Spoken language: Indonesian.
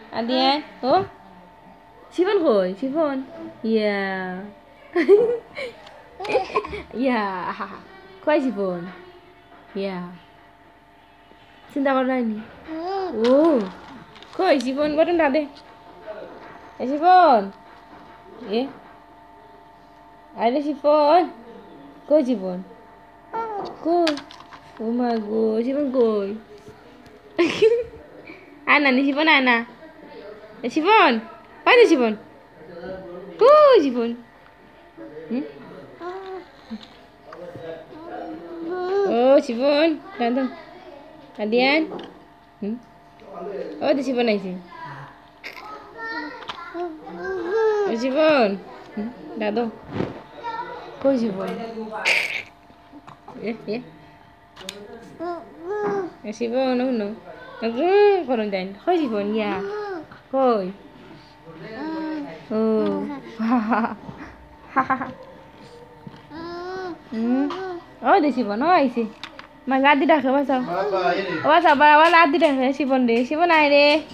Adian, oh, Sifon koi, Sifon, ya, ya, koi Sifon, ya, cinta kau ni, oh, koi Sifon, kau tunda deh, Sifon, ada Sifon, koi Sifon, koi, oh my god, Sifon koi, Ana ni Sifon Ana. Sifon, mana Sifon? Sifon. Oh, Sifon. Datang. Adian. Oh, di Sifon aja. Sifon. Datang. Kau Sifon. Ya. Sifon, no. Aku korang jangan. Kau Sifon ya. Kau. Oh. Oh, di Sifon. Oh, isi. Magadi dah ke pasal. Pasal bawa lagi dah Sifon deh. Sifon aja deh.